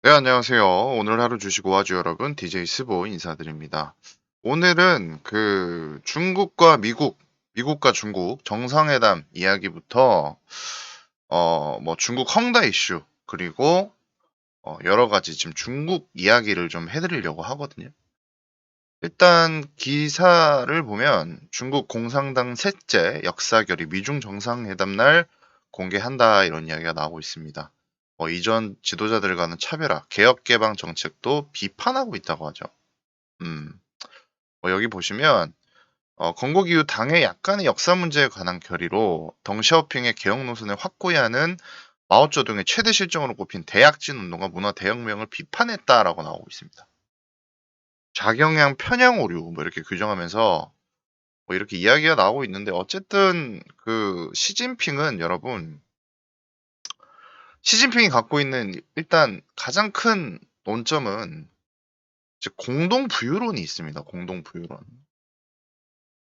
네, 안녕하세요. 오늘 하루 주식 오아주 여러분, DJ 스보 인사드립니다. 오늘은 중국과 미국, 미국과 중국 정상회담 이야기부터 뭐 중국 헝다 이슈 그리고 여러 가지 지금 중국 이야기를 좀 해드리려고 하거든요. 일단 기사를 보면 중국 공산당 셋째 역사결의 미중 정상회담 날 공개한다 이런 이야기가 나오고 있습니다. 이전 지도자들과는 차별화, 개혁 개방 정책도 비판하고 있다고 하죠. 음, 여기 보시면 건국 이후 당의 약간의 역사 문제에 관한 결의로 덩샤오핑의 개혁 노선을 확고히 하는 마오쩌둥의 최대 실정으로 꼽힌 대약진 운동과 문화 대혁명을 비판했다라고 나오고 있습니다. 좌경향 편향 오류 뭐 이렇게 규정하면서 뭐 이렇게 이야기가 나오고 있는데 어쨌든 시진핑은 여러분 시진핑이 갖고 있는 일단 가장 큰 논점은 이제 공동 부유론이 있습니다. 공동 부유론.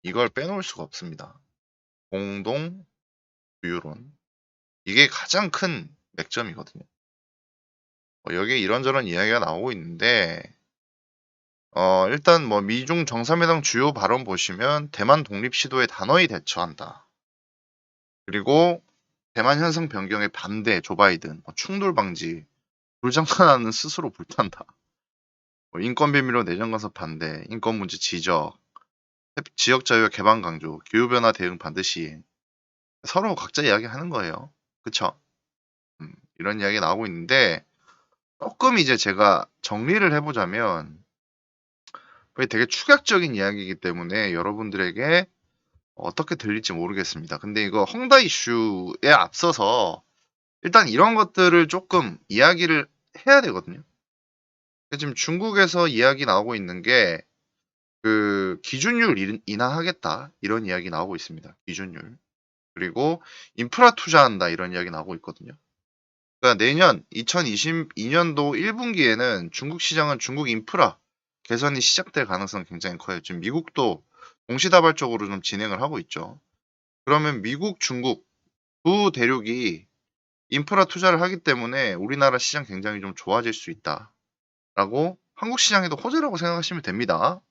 이걸 빼놓을 수가 없습니다. 공동 부유론. 이게 가장 큰 맥점이거든요. 여기에 이런저런 이야기가 나오고 있는데 일단 뭐 미중 정상회담 주요 발언 보시면 대만 독립 시도에 단호히 대처한다. 그리고 대만 현상 변경에 반대 조 바이든, 충돌 방지, 불장난하는 스스로 불탄다. 인권 비밀로 내정 간섭 반대, 인권 문제 지적, 지역 자유와 개방 강조, 기후 변화 대응 반드시 서로 각자 이야기하는 거예요. 그쵸? 이런 이야기 나오고 있는데 조금 이제 제가 정리를 해보자면 그게 되게 축약적인 이야기이기 때문에 여러분들에게 어떻게 들릴지 모르겠습니다. 근데 이거 헝다 이슈에 앞서서 일단 이런 것들을 조금 이야기를 해야 되거든요. 지금 중국에서 이야기 나오고 있는 게 기준율 인하하겠다 이런 이야기 나오고 있습니다. 기준율. 그리고 인프라 투자한다 이런 이야기 나오고 있거든요. 그러니까 내년 2022년도 1분기에는 중국 시장은 중국 인프라 개선이 시작될 가능성이 굉장히 커요. 지금 미국도 동시다발적으로 좀 진행을 하고 있죠. 그러면 미국, 중국 두 대륙이 인프라 투자를 하기 때문에 우리나라 시장 굉장히 좀 좋아질 수 있다라고 한국 시장에도 호재라고 생각하시면 됩니다.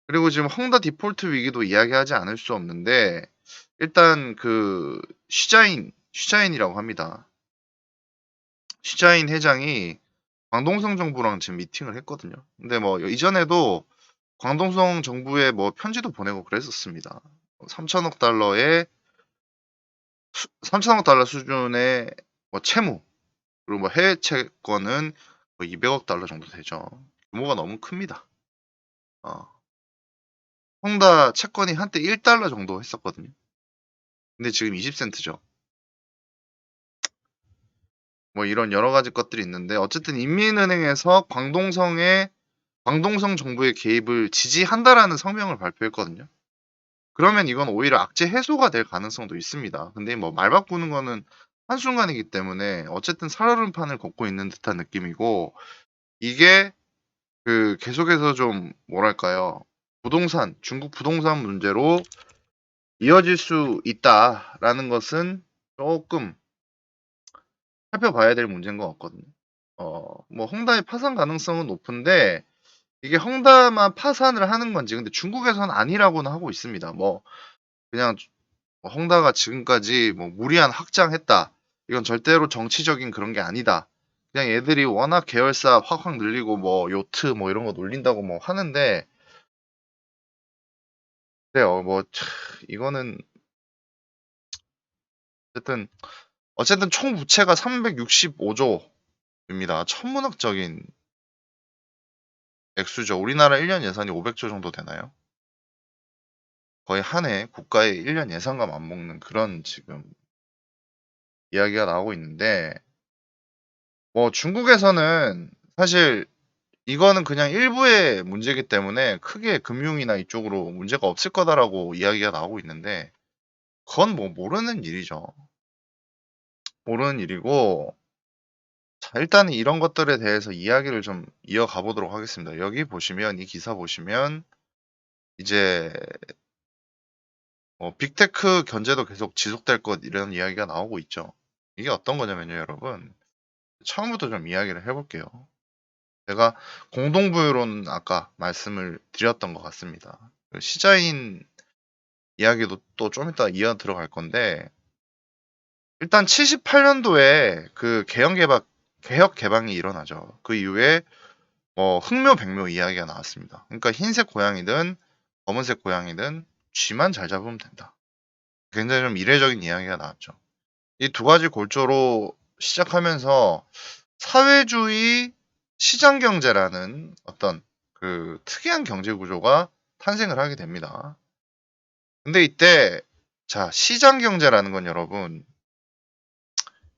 그리고 지금 헝다 디폴트 위기도 이야기하지 않을 수 없는데 일단 슈자인이라고 합니다. 슈자인 회장이 광동성 정부랑 지금 미팅을 했거든요. 근데 뭐 이전에도 광동성 정부에 뭐 편지도 보내고 그랬었습니다. 3천억 달러의 3천억 달러 수준의 뭐 채무 그리고 뭐 해외 채권은 뭐 200억 달러 정도 되죠. 규모가 너무 큽니다. 어, 헝다 채권이 한때 1달러 정도 했었거든요. 근데 지금 20센트죠. 뭐 이런 여러 가지 것들이 있는데 어쨌든 인민은행에서 광동성 정부의 개입을 지지한다라는 성명을 발표했거든요. 그러면 이건 오히려 악재 해소가 될 가능성도 있습니다. 근데 뭐 말 바꾸는 거는 한순간이기 때문에 어쨌든 살얼음판을 걷고 있는 듯한 느낌이고 이게 계속해서 좀 뭐랄까요? 중국 부동산 문제로 이어질 수 있다라는 것은 조금 살펴봐야 될 문제인 것 같거든요. 뭐 헝다의 파산 가능성은 높은데 이게 헝다만 파산을 하는 건지 근데 중국에서는 아니라고는 하고 있습니다. 뭐 그냥 헝다가 지금까지 뭐 무리한 확장했다. 이건 절대로 정치적인 그런 게 아니다. 그냥 얘들이 워낙 계열사 확확 늘리고 뭐 요트 뭐 이런 거 놀린다고 뭐 하는데 그래요. 이거는 어쨌든 총 부채가 365조입니다. 천문학적인 액수죠. 우리나라 1년 예산이 500조 정도 되나요? 거의 한 해 국가의 1년 예산과 맞먹는 그런 지금 이야기가 나오고 있는데 뭐 중국에서는 사실 이거는 그냥 일부의 문제이기 때문에 크게 금융이나 이쪽으로 문제가 없을 거다라고 이야기가 나오고 있는데 그건 뭐 모르는 일이죠. 모르는 일이고 자 일단은 이런 것들에 대해서 이야기를 좀 이어가 보도록 하겠습니다. 여기 보시면 이 기사 보시면 이제 빅테크 견제도 계속 지속될 것 이런 이야기가 나오고 있죠. 이게 어떤 거냐면요 여러분. 처음부터 좀 이야기를 해 볼게요. 제가 공동부유로는 아까 말씀을 드렸던 것 같습니다. 그 시자인 이야기도 또 좀 이따 이어 들어갈 건데, 일단 78년도에 그 개혁 개방이 일어나죠. 그 이후에 흑묘 백묘 이야기가 나왔습니다. 그러니까 흰색 고양이든 검은색 고양이든 쥐만 잘 잡으면 된다. 굉장히 좀 이례적인 이야기가 나왔죠. 이 두 가지 골조로 시작하면서 사회주의 시장 경제라는 어떤 그 특이한 경제 구조가 탄생을 하게 됩니다. 근데 이때 자, 시장 경제라는 건 여러분,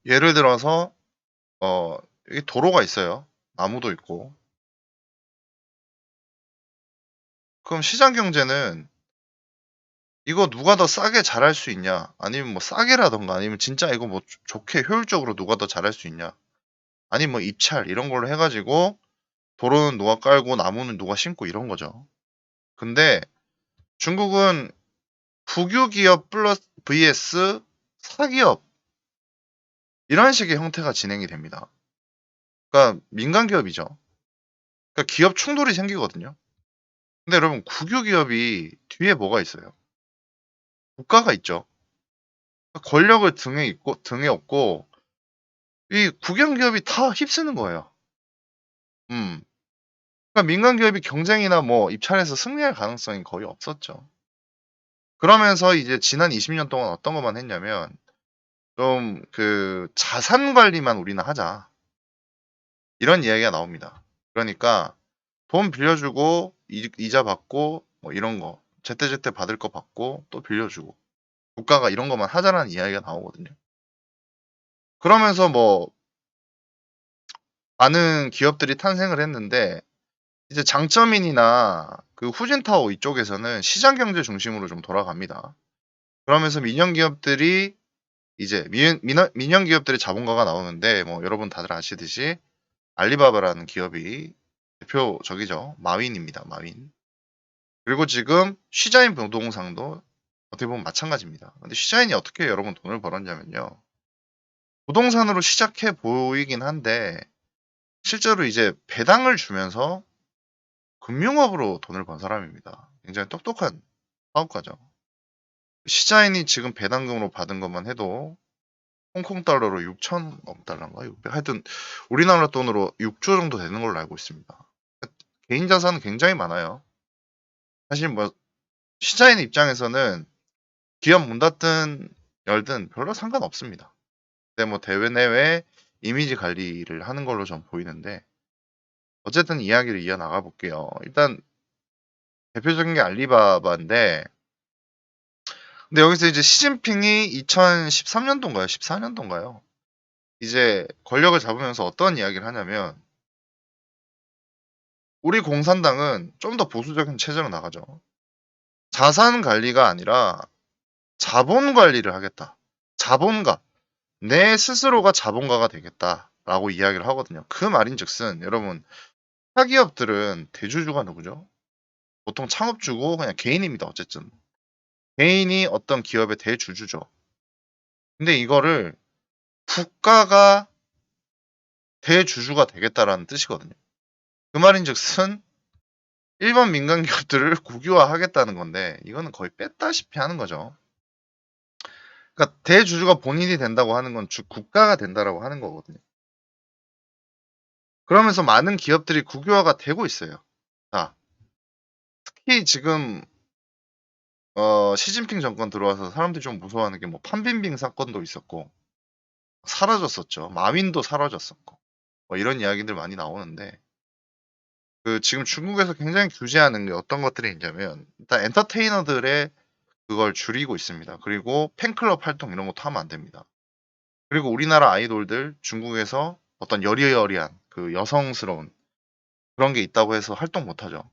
예를 들어서 여기 도로가 있어요. 나무도 있고. 그럼 시장 경제는 이거 누가 더 싸게 잘할 수 있냐? 아니면 뭐 싸게라던가, 아니면 진짜 이거 뭐 좋게 효율적으로 누가 더 잘할 수 있냐? 아니면 뭐 입찰 이런 걸로 해가지고 도로는 누가 깔고 나무는 누가 심고 이런 거죠. 근데 중국은 국유기업 플러스 vs 사기업, 이런 식의 형태가 진행이 됩니다. 그러니까 민간 기업이죠. 그러니까 기업 충돌이 생기거든요. 근데 여러분, 국유기업이 뒤에 뭐가 있어요? 국가가 있죠. 권력을 등에 업고 이 국영기업이 다 휩쓰는 거예요. 음. 그러니까 민간 기업이 경쟁이나 뭐 입찰에서 승리할 가능성이 거의 없었죠. 그러면서 이제 지난 20년 동안 어떤 것만 했냐면, 좀 그 자산 관리만 우리는 하자, 이런 이야기가 나옵니다. 그러니까 돈 빌려주고 이자 받고 뭐 이런 거 제때제때 받을 거 받고 또 빌려주고, 국가가 이런 것만 하자라는 이야기가 나오거든요. 그러면서 뭐 많은 기업들이 탄생을 했는데, 이제 장점인이나 그 후진타오 이쪽에서는 시장 경제 중심으로 좀 돌아갑니다. 그러면서 민영 기업들의 자본가가 나오는데, 뭐 여러분 다들 아시듯이 알리바바라는 기업이 대표적이죠. 마윈입니다. 마윈. 그리고 지금 쉬자인 부동산도 어떻게 보면 마찬가지입니다. 근데 쉬자인이 어떻게 여러분 돈을 벌었냐면요, 부동산으로 시작해 보이긴 한데 실제로 이제 배당을 주면서 금융업으로 돈을 번 사람입니다. 굉장히 똑똑한 사업가죠. 시자인이 지금 배당금으로 받은 것만 해도 홍콩 달러로 6천억 달러인가? 600, 하여튼 우리나라 돈으로 6조 정도 되는 걸로 알고 있습니다. 개인 자산은 굉장히 많아요. 사실 뭐 시자인 입장에서는 기업 문 닫든 열든 별로 상관없습니다. 근데 뭐 대외 내외 이미지 관리를 하는 걸로 전 보이는데, 어쨌든 이야기를 이어나가 볼게요. 일단 대표적인 게 알리바바인데, 근데 여기서 이제 시진핑이 2013년도인가요? 14년도인가요? 이제 권력을 잡으면서 어떤 이야기를 하냐면, 우리 공산당은 좀 더 보수적인 체제로 나가죠. 자산 관리가 아니라 자본 관리를 하겠다. 자본가. 내 스스로가 자본가가 되겠다라고 이야기를 하거든요. 그 말인즉슨 여러분, 사기업들은 대주주가 누구죠? 보통 창업주고 그냥 개인입니다. 어쨌든 개인이 어떤 기업의 대주주죠. 근데 이거를 국가가 대주주가 되겠다라는 뜻이거든요. 그 말인즉슨 일반 민간 기업들을 국유화하겠다는 건데, 이거는 거의 뺐다시피 하는 거죠. 그러니까 대주주가 본인이 된다고 하는 건 즉 국가가 된다라고 하는 거거든요. 그러면서 많은 기업들이 국유화가 되고 있어요. 자, 특히 지금 시진핑 정권 들어와서 사람들이 좀 무서워하는 게 뭐 판빈빙 사건도 있었고 사라졌었죠. 마윈도 사라졌었고 뭐 이런 이야기들 많이 나오는데, 그 지금 중국에서 굉장히 규제하는 게 어떤 것들이 있냐면, 일단 엔터테이너들의 그걸 줄이고 있습니다. 그리고 팬클럽 활동 이런 것도 하면 안 됩니다. 그리고 우리나라 아이돌들 중국에서 어떤 여리여리한 그 여성스러운 그런 게 있다고 해서 활동 못 하죠.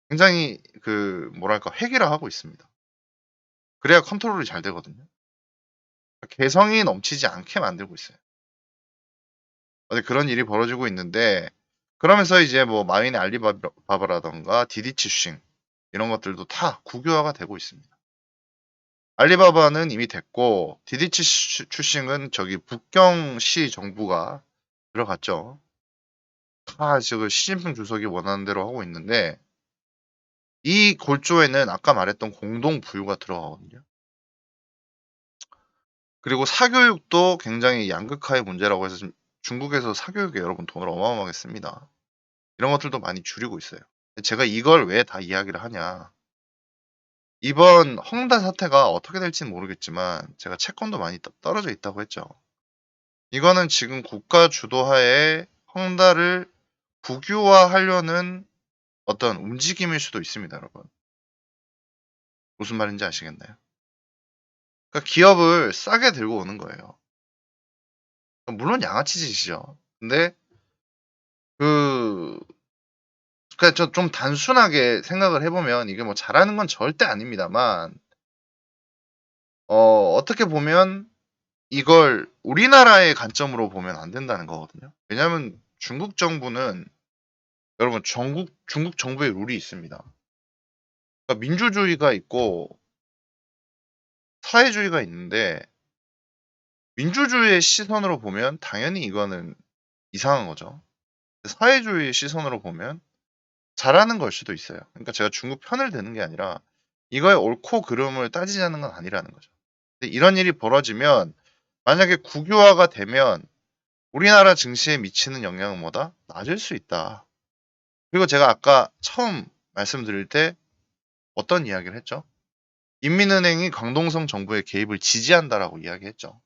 굉장히 그 뭐랄까 획일화 하고 있습니다. 그래야 컨트롤이 잘 되거든요. 개성이 넘치지 않게 만들고 있어요. 어제 그런 일이 벌어지고 있는데, 그러면서 이제 뭐 마윈의 알리바바라던가 디디치싱 이런 것들도 다 국유화가 되고 있습니다. 알리바바는 이미 됐고 디디치 추싱은 저기 북경시 정부가 들어갔죠. 다 지금 시진핑 주석이 원하는 대로 하고 있는데 이 골조에는 아까 말했던 공동 부유가 들어가거든요. 그리고 사교육도 굉장히 양극화의 문제라고 해서 지금 중국에서 사교육에 여러분 돈을 어마어마하게 씁니다. 이런 것들도 많이 줄이고 있어요. 제가 이걸 왜 다 이야기를 하냐. 이번 헝다 사태가 어떻게 될지는 모르겠지만 제가 채권도 많이 떨어져 있다고 했죠. 이거는 지금 국가 주도하에 헝다를 국유화하려는 어떤 움직임일 수도 있습니다, 여러분. 무슨 말인지 아시겠나요? 그러니까 기업을 싸게 들고 오는 거예요. 물론 양아치 짓이죠. 근데 그 그러니까 좀 단순하게 생각을 해보면 이게 뭐 잘하는 건 절대 아닙니다만 어떻게 보면 이걸 우리나라의 관점으로 보면 안 된다는 거거든요. 왜냐하면 중국 정부는 여러분 중국 정부의 룰이 있습니다. 그러니까 민주주의가 있고 사회주의가 있는데 민주주의의 시선으로 보면 당연히 이거는 이상한 거죠. 사회주의의 시선으로 보면 잘하는 걸 수도 있어요. 그러니까 제가 중국 편을 드는 게 아니라 이거의 옳고 그름을 따지자는 건 아니라는 거죠. 근데 이런 일이 벌어지면 만약에 국유화가 되면 우리나라 증시에 미치는 영향은 뭐다? 낮을 수 있다. 그리고 제가 아까 처음 말씀드릴 때 어떤 이야기를 했죠? 인민은행이 강동성 정부의 개입을 지지한다라고 이야기했죠.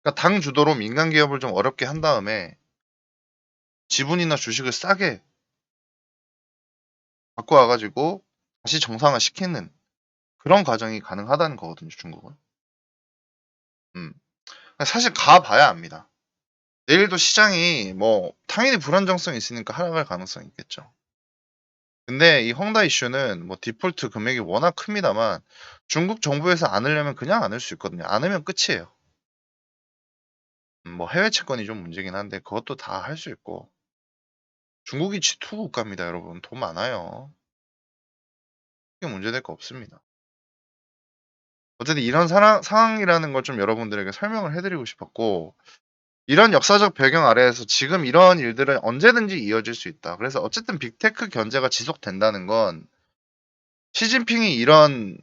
그러니까 당 주도로 민간 기업을 좀 어렵게 한 다음에 지분이나 주식을 싸게 갖고 와가지고 다시 정상화 시키는 그런 과정이 가능하다는 거거든요, 중국은. 사실 가봐야 압니다. 내일도 시장이 뭐 당연히 불안정성이 있으니까 하락할 가능성이 있겠죠. 근데 이 헝다 이슈는 뭐 디폴트 금액이 워낙 큽니다만 중국 정부에서 안으려면 그냥 안을 수 있거든요. 안으면 끝이에요. 뭐 해외 채권이 좀 문제긴 한데 그것도 다 할 수 있고 중국이 G2 국가입니다, 여러분. 돈 많아요. 크게 문제될 거 없습니다. 어쨌든 이런 상황이라는 걸 좀 여러분들에게 설명을 해드리고 싶었고 이런 역사적 배경 아래에서 지금 이런 일들은 언제든지 이어질 수 있다. 그래서 어쨌든 빅테크 견제가 지속된다는 건 시진핑이 이런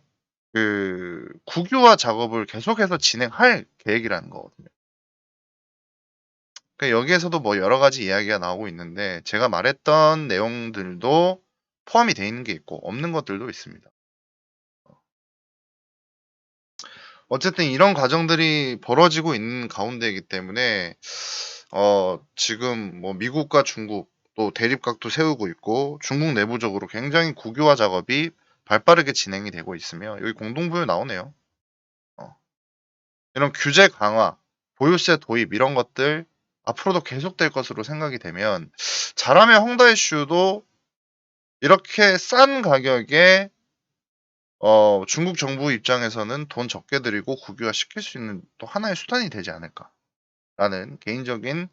국유화 작업을 계속해서 진행할 계획이라는 거거든요. 그러니까 여기에서도 뭐 여러 가지 이야기가 나오고 있는데 제가 말했던 내용들도 포함이 돼 있는 게 있고 없는 것들도 있습니다. 어쨌든 이런 과정들이 벌어지고 있는 가운데이기 때문에 지금 뭐 미국과 중국 또 대립각도 세우고 있고 중국 내부적으로 굉장히 국유화 작업이 발빠르게 진행이 되고 있으며 여기 공동부유 나오네요. 어, 이런 규제 강화, 보유세 도입 이런 것들 앞으로도 계속될 것으로 생각이 되면 잘하면 헝다 이슈도 이렇게 싼 가격에 중국 정부 입장에서는 돈 적게 들이고 국유화 시킬 수 있는 또 하나의 수단이 되지 않을까라는 개인적인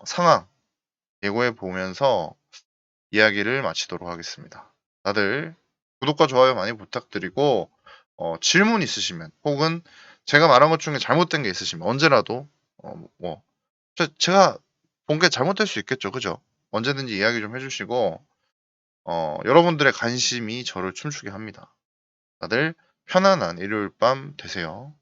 상황 예고해 보면서 이야기를 마치도록 하겠습니다. 다들 구독과 좋아요 많이 부탁드리고 질문 있으시면 혹은 제가 말한 것 중에 잘못된 게 있으시면 언제라도 뭐 제가 본 게 잘못될 수 있겠죠, 그죠? 언제든지 이야기 좀 해주시고 여러분들의 관심이 저를 춤추게 합니다. 다들 편안한 일요일 밤 되세요.